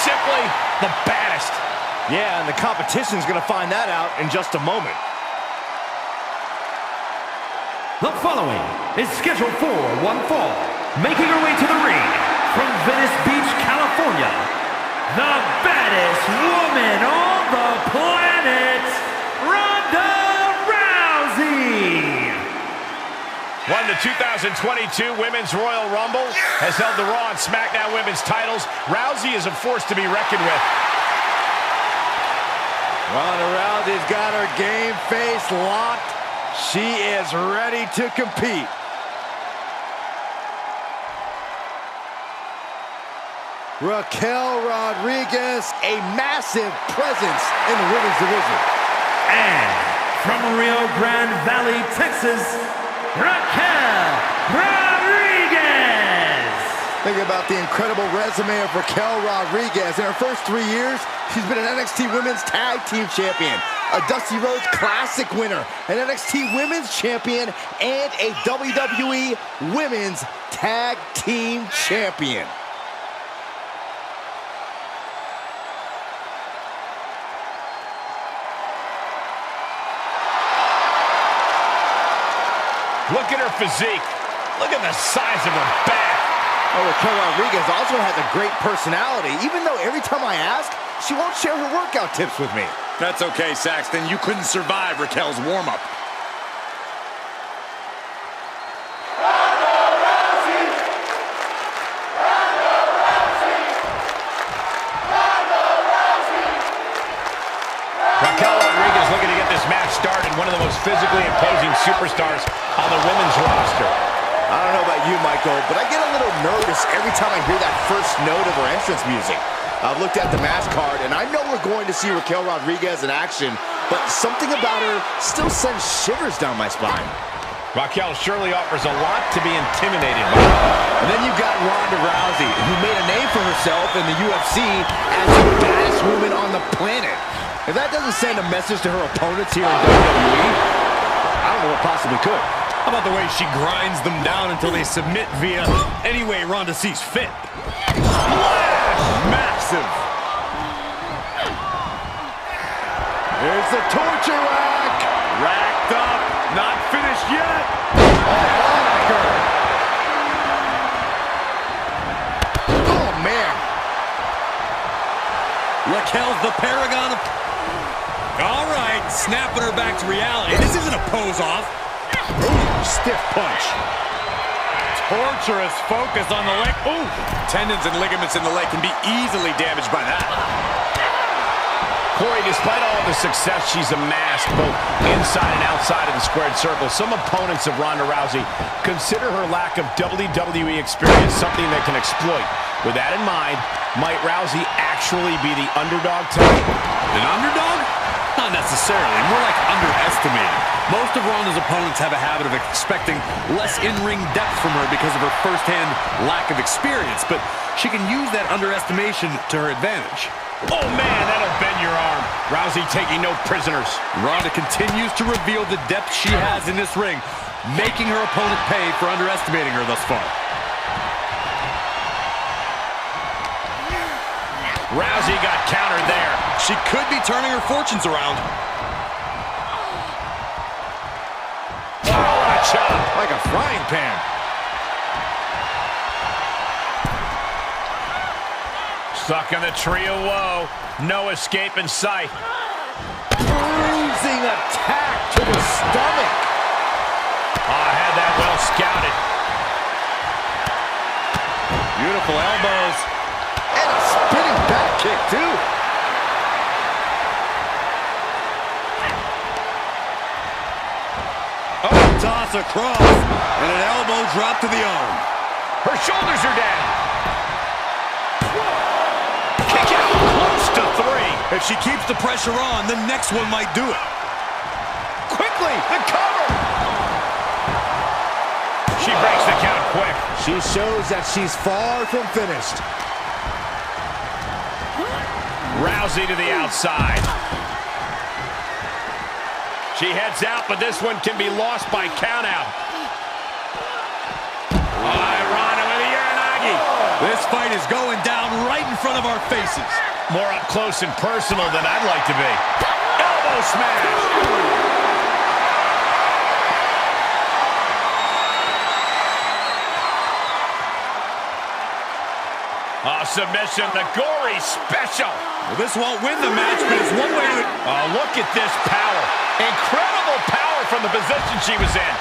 simply the baddest. Yeah, and the competition's gonna find that out in just a moment. The following is scheduled for one fall, making her way to the ring from Venice Beach, California, the baddest woman on the planet, Ronda Rousey! Won the 2022 Women's Royal Rumble, has held the Raw and SmackDown Women's titles. Rousey is a force to be reckoned with. Ronda Rousey's got her game face locked. She is ready to compete. Raquel Rodriguez, a massive presence in the women's division. And from Rio Grande Valley, Texas, Raquel Rodriguez! Think about the incredible resume of Raquel Rodriguez. In her first 3 years, she's been an NXT Women's Tag Team Champion, a Dusty Rhodes Classic winner, an NXT Women's Champion, and a WWE Women's Tag Team Champion. Look at her physique. Look at the size of her back. Oh, Raquel Rodriguez also has a great personality, even though every time I ask, she won't share her workout tips with me. That's okay, Saxton. You couldn't survive Raquel's warm-up. Raquel Rodriguez looking to get this match started. One of the most physically imposing superstars on the women's roster. I don't know about you, Michael, but I get a little nervous every time I hear that first note of her entrance music. I've looked at the match card, and I know we're going to see Raquel Rodriguez in action, but something about her still sends shivers down my spine. Raquel surely offers a lot to be intimidated by. And then you've got Ronda Rousey, who made a name for herself in the UFC as the baddest woman on the planet. If that doesn't send a message to her opponents here in WWE, I don't know what possibly could. How about the way she grinds them down until they submit via any way Ronda sees fit? Splash! Massive! Here's the torture rack. Racked up, not finished yet. Oh, man. Raquel's the paragon of... All right, snapping her back to reality. This isn't a pose-off. Ooh, stiff punch. Torturous focus on the leg. Ooh, tendons and ligaments in the leg can be easily damaged by that. Corey, despite all of the success she's amassed, both inside and outside of the squared circle, some opponents of Ronda Rousey consider her lack of WWE experience something they can exploit. With that in mind, might Rousey actually be the underdog tonight? An underdog? Not necessarily, more like underestimated. Most of Ronda's opponents have a habit of expecting less in-ring depth from her because of her first-hand lack of experience, but she can use that underestimation to her advantage. Oh man, that'll bend your arm. Rousey taking no prisoners. Ronda continues to reveal the depth she has in this ring, making her opponent pay for underestimating her thus far. Rousey got countered there. She could be turning her fortunes around. Oh, what a chop. Like a frying pan. Stuck in the tree of woe. No escape in sight. Bruising attack to the stomach. Oh, I had that well scouted. Beautiful elbows. And a spinning back kick, too. Oh, toss across. And an elbow drop to the arm. Her shoulders are down. Kick out close to 3. If she keeps the pressure on, the next one might do it. Quickly, the cover. She breaks the count quick. She shows that she's far from finished. Rousey to the outside. She heads out, but this one can be lost by countout. Ronda with a Uranagi. This fight is going down right in front of our faces. More up close and personal than I'd like to be. Elbow smash! Submission, the gory special. Well, this won't win the match, but it's one way to... Oh, look at this power. Incredible power from the position she was in.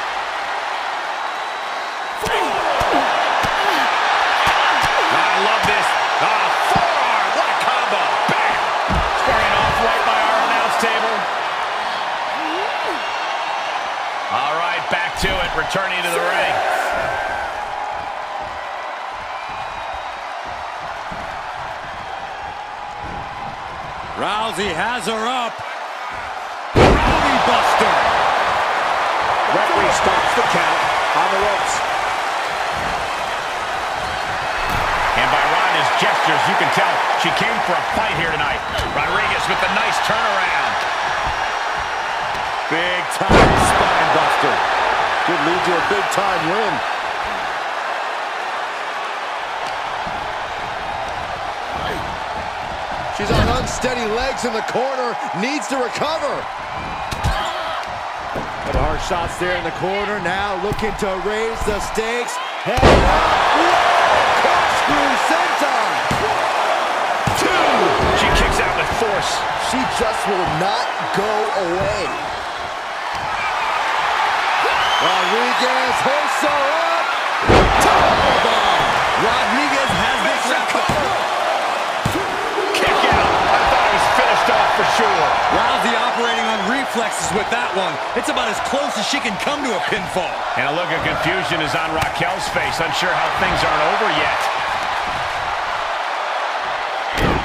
I love this. Forearm. What a combo. Bam. Starting off right by our announce table. All right, back to it. Returning to the ring. Rousey has her up. Rowdy Buster. Referee stops the count on the ropes. And by Ronda's gestures, you can tell she came for a fight here tonight. Rodriguez with the nice turnaround. Big time spine buster. Could lead to a big time win. She's on unsteady legs in the corner, needs to recover. But hard shots there in the corner, now looking to raise the stakes. Head up, corkscrew senton. 2. She kicks out with force. She just will not go away. Rodriguez hoists her up. Top bomb. Rodriguez has this recovered. For sure. Rousey operating on reflexes with that one. It's about as close as she can come to a pinfall. And a look of confusion is on Raquel's face, unsure how things aren't over yet.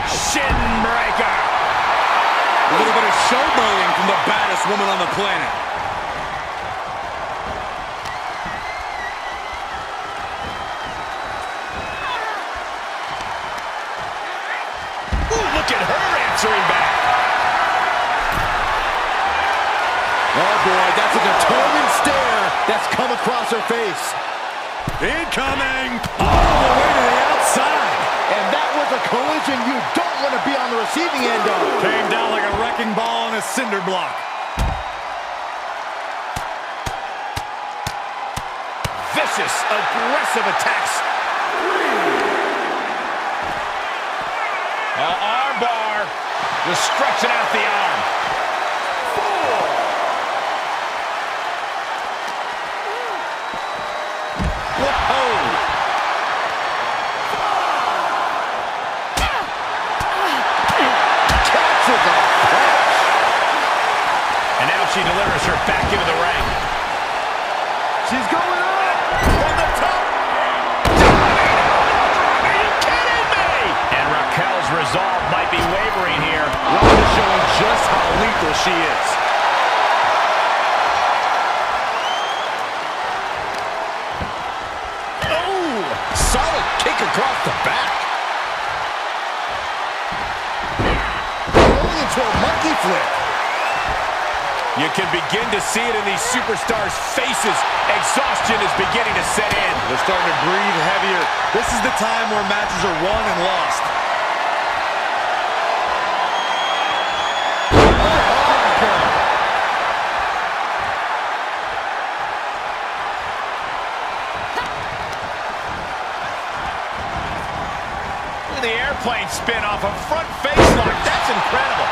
Shin breaker. A little bit of showboating from the baddest woman on the planet. Ooh, look at her answering back. Oh boy, that's a determined stare that's come across her face. Incoming! All the way to the outside! And that was a collision you don't want to be on the receiving end of. Came down like a wrecking ball on a cinder block. Vicious, aggressive attacks. Arm bar. Just stretching out the arm. 4. And now she delivers her back into the ring. She's going up from the top. Are you kidding me? And Raquel's resolve might be wavering here. Ronda showing just how lethal she is. Solid kick across the back. Rolling into a monkey flip. You can begin to see it in these superstars' faces. Exhaustion is beginning to set in. They're starting to breathe heavier. This is the time where matches are won and lost. The airplane spin off a front face lock. That's incredible.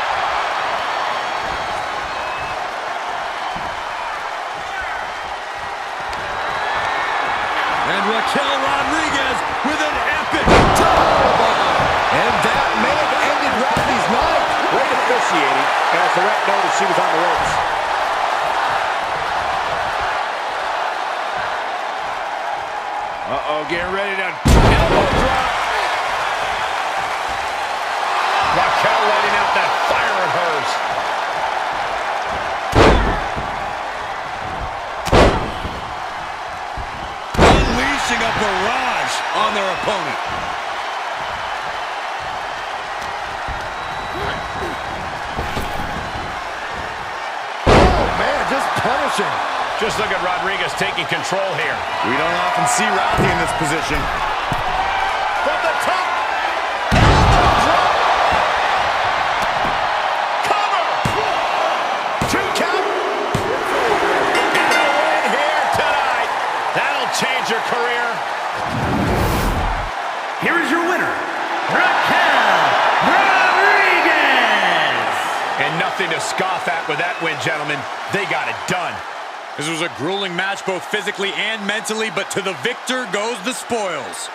And Raquel Rodriguez with an epic Top bomb. And that may have ended Rousey's night. Great officiating. And a correct notice she was on the ropes. Uh-oh, getting ready to elbow drop. Raquel letting out that fire of hers. unleashing a barrage on their opponent. Oh, man, just punishing. Just look at Rodriguez taking control here. We don't often see Rousey in this position. From the top. Nothing to scoff at with that win, gentlemen. They got it done. This was a grueling match, both physically and mentally, but to the victor goes the spoils.